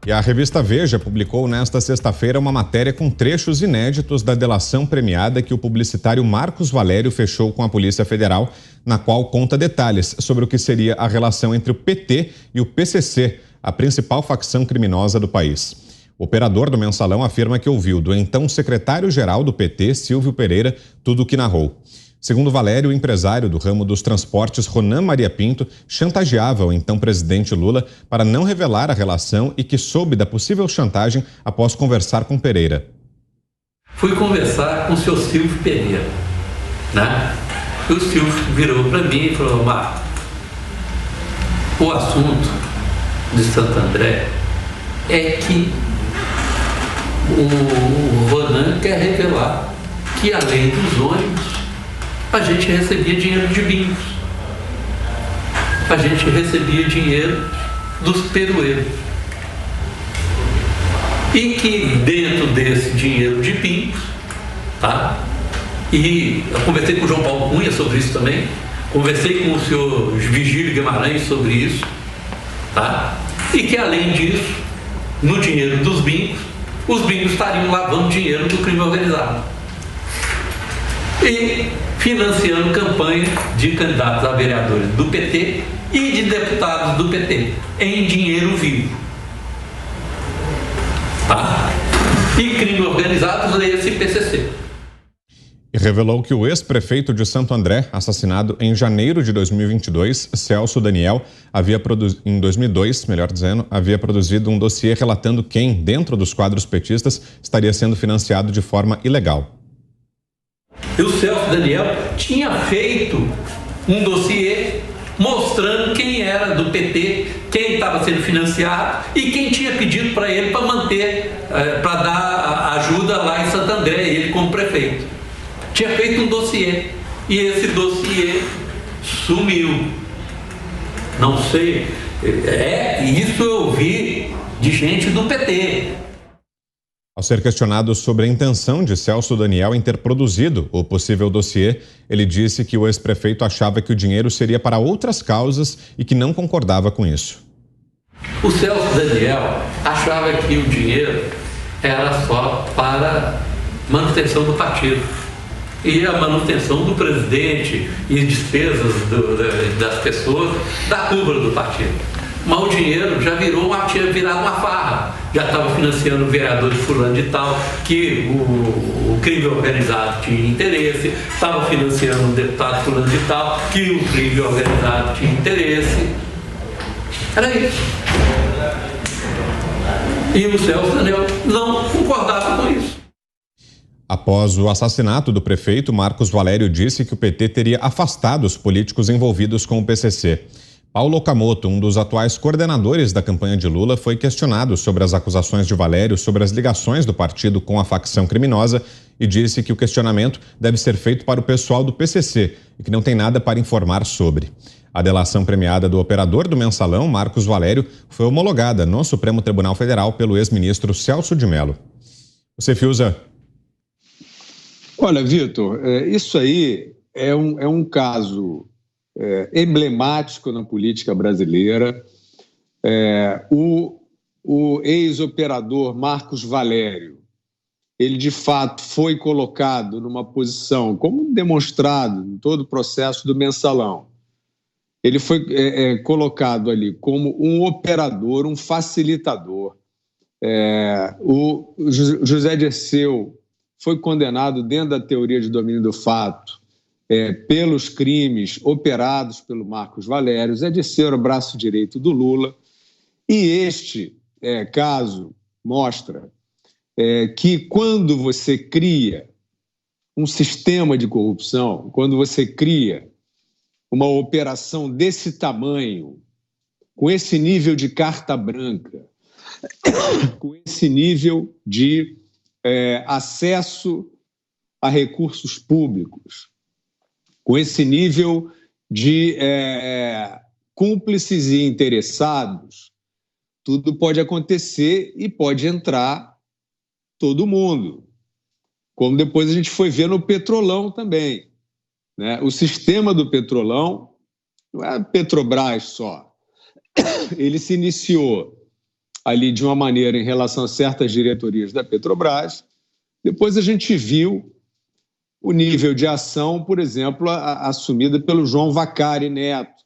E a revista Veja publicou nesta sexta-feira uma matéria com trechos inéditos da delação premiada que o publicitário Marcos Valério fechou com a Polícia Federal, na qual conta detalhes sobre o que seria a relação entre o PT e o PCC, a principal facção criminosa do país. O operador do mensalão afirma que ouviu do então secretário-geral do PT, Silvio Pereira, tudo o que narrou. Segundo Valério, o empresário do ramo dos transportes, Ronan Maria Pinto, chantageava o então presidente Lula para não revelar a relação e que soube da possível chantagem após conversar com Pereira. Fui conversar com o seu Silvio Pereira, né? E o Silvio virou para mim e falou: Marco, o assunto de Santo André é que o Ronan quer revelar que, além dos ônibus, a gente recebia dinheiro de bingos, a gente recebia dinheiro dos peroeiros, e que dentro desse dinheiro de bingos, tá? E eu conversei com o João Paulo Cunha sobre isso também, conversei com o senhor Vigílio Guimarães sobre isso, tá? E que, além disso, no dinheiro dos bingos, os bingos estariam lavando dinheiro do crime organizado e financiando campanha de candidatos a vereadores do PT e de deputados do PT em dinheiro vivo, tá? E crime organizado, leia-se PCC. E revelou que o ex-prefeito de Santo André, assassinado em janeiro de 2022, Celso Daniel, em 2002, melhor dizendo, havia produzido um dossiê relatando quem, dentro dos quadros petistas, estaria sendo financiado de forma ilegal. E o Celso Daniel tinha feito um dossiê mostrando quem era do PT, quem estava sendo financiado e quem tinha pedido para ele para manter, para dar ajuda lá em Santo André, ele como prefeito. Tinha feito um dossiê e esse dossiê sumiu. Não sei, isso eu ouvi de gente do PT. Ao ser questionado sobre a intenção de Celso Daniel em ter produzido o possível dossiê, ele disse que o ex-prefeito achava que o dinheiro seria para outras causas e que não concordava com isso. O Celso Daniel achava que o dinheiro era só para manutenção do partido e a manutenção do presidente e despesas das pessoas da cúpula do partido. Mas o dinheiro já tinha virado uma farra, já estava financiando o vereador de fulano de tal, que o crime organizado tinha interesse, estava financiando o deputado fulano de tal, que o crime organizado tinha interesse. Era isso. E o Celso Daniel não concordava com isso. Após o assassinato do prefeito, Marcos Valério disse que o PT teria afastado os políticos envolvidos com o PCC. Paulo Okamoto, um dos atuais coordenadores da campanha de Lula, foi questionado sobre as acusações de Valério sobre as ligações do partido com a facção criminosa e disse que o questionamento deve ser feito para o pessoal do PCC e que não tem nada para informar sobre. A delação premiada do operador do mensalão, Marcos Valério, foi homologada no Supremo Tribunal Federal pelo ex-ministro Celso de Mello. Você, Fiuza? Olha, Vitor, isso aí é um caso emblemático na política brasileira. O ex-operador Marcos Valério, ele de fato foi colocado numa posição, como demonstrado em todo o processo do mensalão, ele foi colocado ali como um operador, um facilitador. O José Dirceu foi condenado dentro da teoria de domínio do fato pelos crimes operados pelo Marcos Valério. Zé Dirceu era o braço direito do Lula. E este caso mostra que quando você cria um sistema de corrupção, quando você cria uma operação desse tamanho, com esse nível de carta branca, com esse nível de acesso a recursos públicos, com esse nível de cúmplices e interessados, tudo pode acontecer e pode entrar todo mundo. Como depois a gente foi ver no Petrolão também, né? O sistema do Petrolão não é a Petrobras só. Ele se iniciou ali de uma maneira em relação a certas diretorias da Petrobras. Depois a gente viu o nível de ação, por exemplo, assumida pelo João Vacari Neto,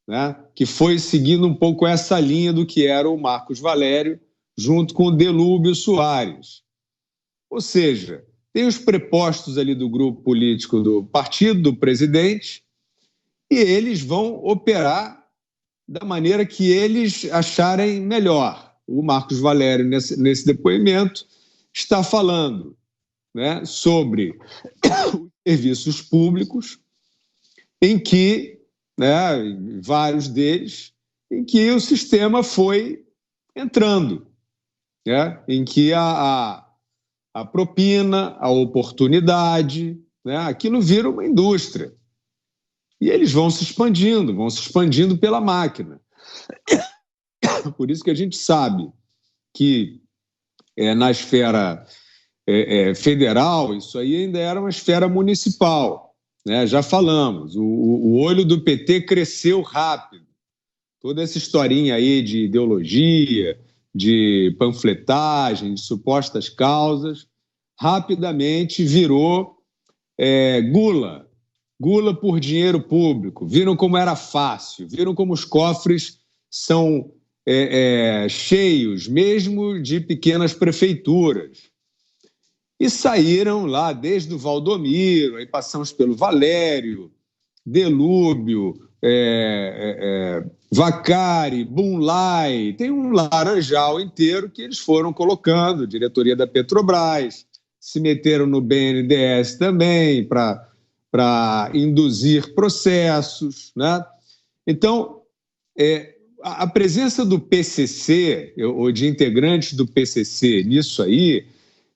né, que foi seguindo um pouco essa linha do que era o Marcos Valério, junto com o Delúbio Soares. Ou seja, tem os prepostos ali do grupo político do partido, do presidente, e eles vão operar da maneira que eles acharem melhor. O Marcos Valério, nesse depoimento, está falando, né, sobre os serviços públicos, em que, né, vários deles, em que o sistema foi entrando, né, em que a propina, a oportunidade, né, aquilo vira uma indústria. E eles vão se expandindo pela máquina. Por isso que a gente sabe que na esfera federal, isso aí ainda era uma esfera municipal, né? Já falamos, o olho do PT cresceu rápido. Toda essa historinha aí de ideologia, de panfletagem, de supostas causas, rapidamente virou gula por dinheiro público. Viram como era fácil, viram como os cofres são cheios, mesmo de pequenas prefeituras. E saíram lá desde o Valdomiro, aí passamos pelo Valério, Delúbio, Vacari, Bunlai, tem um laranjal inteiro que eles foram colocando, diretoria da Petrobras, se meteram no BNDES também para induzir processos, né? Então, a presença do PCC, ou de integrantes do PCC nisso aí,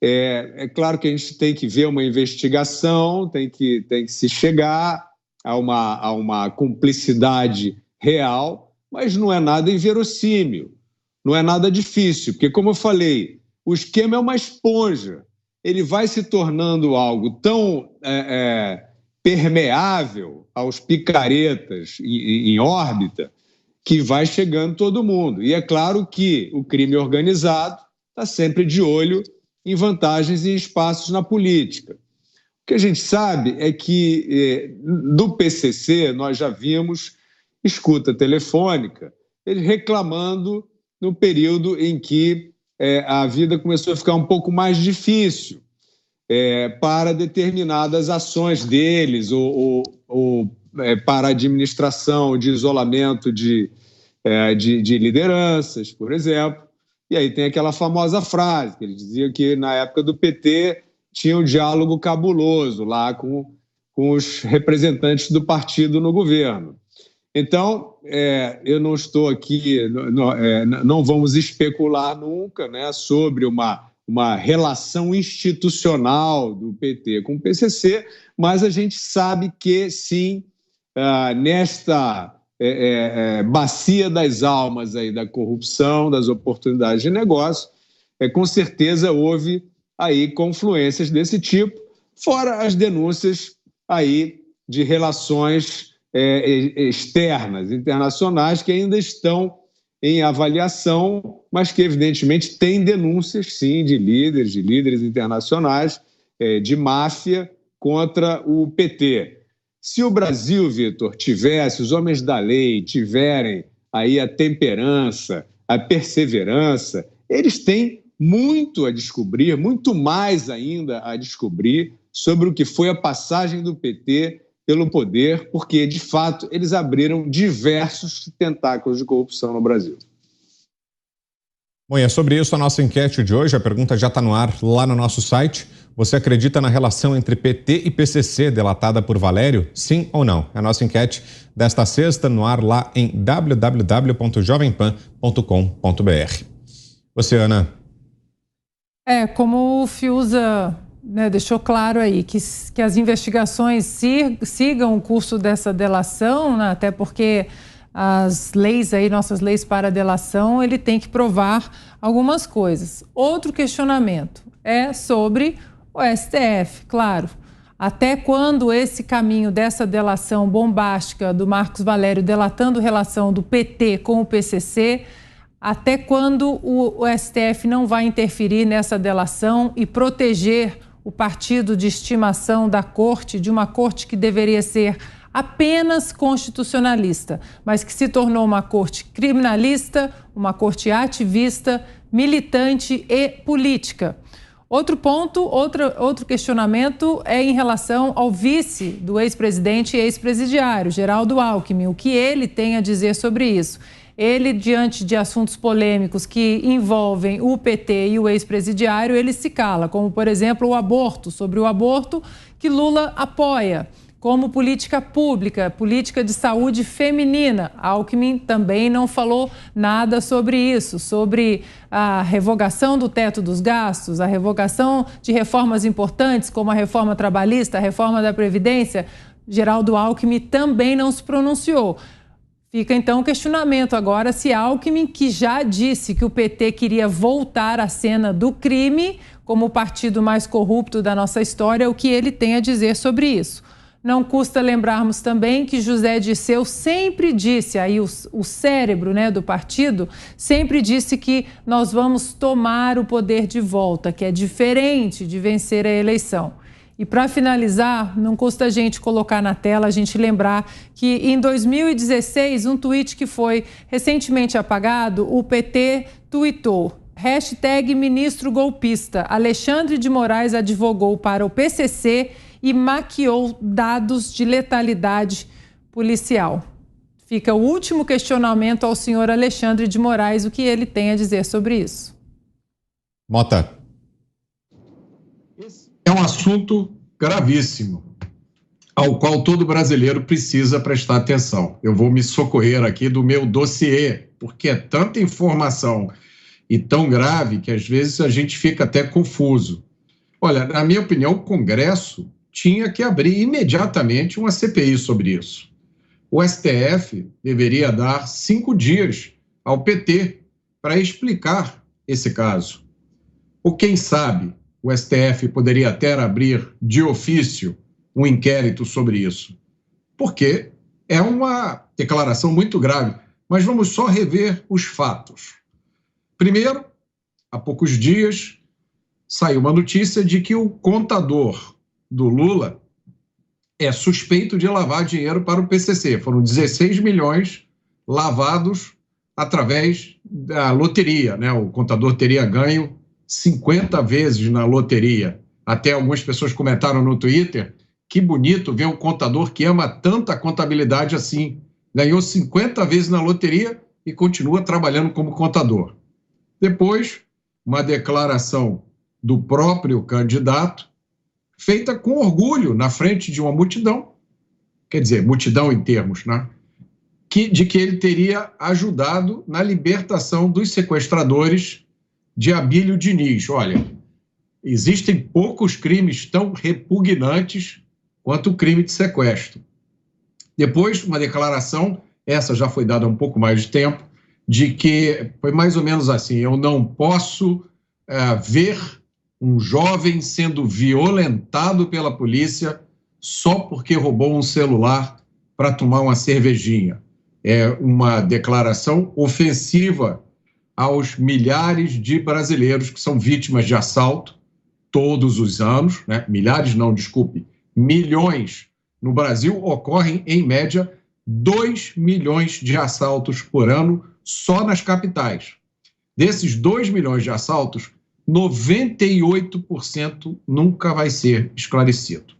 é claro que a gente tem que ver uma investigação, tem que se chegar a uma cumplicidade real, mas não é nada inverossímil, não é nada difícil, porque, como eu falei, o esquema é uma esponja, ele vai se tornando algo tão permeável aos picaretas em órbita que vai chegando todo mundo. E é claro que o crime organizado está sempre de olho em vantagens e espaços na política. O que a gente sabe é que do PCC nós já vimos escuta telefônica, eles reclamando no período em que a vida começou a ficar um pouco mais difícil para determinadas ações deles ou para a administração de isolamento de lideranças, por exemplo. E aí tem aquela famosa frase que ele dizia que na época do PT tinha um diálogo cabuloso lá com os representantes do partido no governo. Então, eu não estou aqui, não vamos especular nunca, né, sobre uma relação institucional do PT com o PCC, mas a gente sabe que, sim, nesta bacia das almas aí da corrupção, das oportunidades de negócio, com certeza houve aí confluências desse tipo, fora as denúncias aí de relações externas, internacionais, que ainda estão em avaliação, mas que evidentemente têm denúncias, sim, de líderes internacionais, de máfia contra o PT. Se o Brasil, Vitor, tivesse, os homens da lei tiverem aí a temperança, a perseverança, eles têm muito a descobrir, muito mais ainda a descobrir sobre o que foi a passagem do PT pelo poder, porque, de fato, eles abriram diversos tentáculos de corrupção no Brasil. Bom, e é sobre isso a nossa enquete de hoje. A pergunta já está no ar lá no nosso site. Você acredita na relação entre PT e PCC delatada por Valério? Sim ou não? É a nossa enquete desta sexta no ar lá em www.jovempan.com.br. Você, Ana? Como o Fiuza deixou claro aí, que as investigações sigam o curso dessa delação, né, até porque as leis aí, nossas leis para a delação, ele tem que provar algumas coisas. Outro questionamento é sobre o STF, claro. Até quando esse caminho dessa delação bombástica do Marcos Valério delatando relação do PT com o PCC, Até quando o STF não vai interferir nessa delação e proteger o partido de estimação da corte, de uma corte que deveria ser apenas constitucionalista, mas que se tornou uma corte criminalista, uma corte ativista, militante e política? Outro ponto, outro questionamento é em relação ao vice do ex-presidente e ex-presidiário, Geraldo Alckmin, o que ele tem a dizer sobre isso. Ele, diante de assuntos polêmicos que envolvem o PT e o ex-presidiário, ele se cala, como, por exemplo, o aborto, sobre o aborto que Lula apoia, como política pública, política de saúde feminina. Alckmin também não falou nada sobre isso, sobre a revogação do teto dos gastos, a revogação de reformas importantes, como a reforma trabalhista, a reforma da Previdência. Geraldo Alckmin também não se pronunciou. Fica então o questionamento agora se Alckmin, que já disse que o PT queria voltar à cena do crime como o partido mais corrupto da nossa história, o que ele tem a dizer sobre isso. Não custa lembrarmos também que José Dirceu sempre disse, aí o cérebro, né, do partido, sempre disse que nós vamos tomar o poder de volta, que é diferente de vencer a eleição. E para finalizar, não custa a gente colocar na tela, a gente lembrar que em 2016, um tweet que foi recentemente apagado, o PT tuitou, #ministro golpista, Alexandre de Moraes advogou para o PCC e maquiou dados de letalidade policial. Fica o último questionamento ao senhor Alexandre de Moraes, o que ele tem a dizer sobre isso. Mota. Esse é um assunto gravíssimo, ao qual todo brasileiro precisa prestar atenção. Eu vou me socorrer aqui do meu dossiê, porque é tanta informação e tão grave que às vezes a gente fica até confuso. Olha, na minha opinião, o Congresso tinha que abrir imediatamente uma CPI sobre isso. O STF deveria dar 5 dias ao PT para explicar esse caso. Ou quem sabe, o STF poderia até abrir de ofício um inquérito sobre isso. Porque é uma declaração muito grave. Mas vamos só rever os fatos. Primeiro, há poucos dias, saiu uma notícia de que o contador do Lula é suspeito de lavar dinheiro para o PCC. Foram 16 milhões lavados através da loteria, né? O contador teria ganho 50 vezes na loteria. Até algumas pessoas comentaram no Twitter, que bonito ver um contador que ama tanta contabilidade assim. Ganhou 50 vezes na loteria e continua trabalhando como contador. Depois, uma declaração do próprio candidato, feita com orgulho na frente de uma multidão, quer dizer, multidão em termos, né? De que ele teria ajudado na libertação dos sequestradores de Abílio Diniz. Olha, existem poucos crimes tão repugnantes quanto o crime de sequestro. Depois, uma declaração, essa já foi dada há um pouco mais de tempo, de que foi mais ou menos assim, eu não posso ver um jovem sendo violentado pela polícia só porque roubou um celular para tomar uma cervejinha. É uma declaração ofensiva aos milhares de brasileiros que são vítimas de assalto todos os anos, né? Milhares não, desculpe, milhões. No Brasil ocorrem, em média, 2 milhões de assaltos por ano só nas capitais. Desses 2 milhões de assaltos, 98% nunca vai ser esclarecido.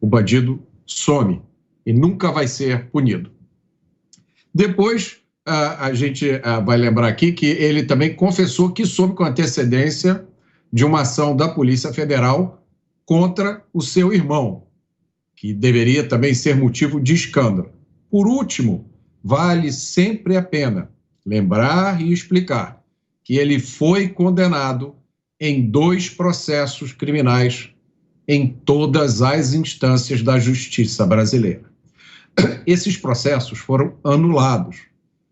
O bandido some e nunca vai ser punido. Depois, a gente vai lembrar aqui que ele também confessou que soube com antecedência de uma ação da Polícia Federal contra o seu irmão, que deveria também ser motivo de escândalo. Por último, vale sempre a pena lembrar e explicar que ele foi condenado em 2 processos criminais em todas as instâncias da justiça brasileira. Esses processos foram anulados.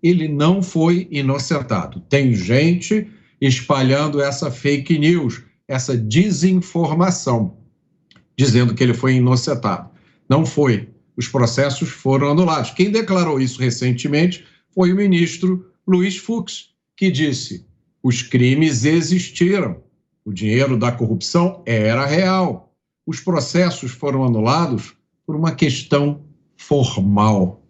Ele não foi inocentado. Tem gente espalhando essa fake news, essa desinformação, dizendo que ele foi inocentado. Não foi. Os processos foram anulados. Quem declarou isso recentemente foi o ministro Luiz Fux, que disse: os crimes existiram, o dinheiro da corrupção era real, os processos foram anulados por uma questão formal.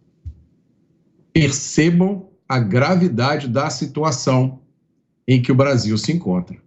Percebam a gravidade da situação em que o Brasil se encontra.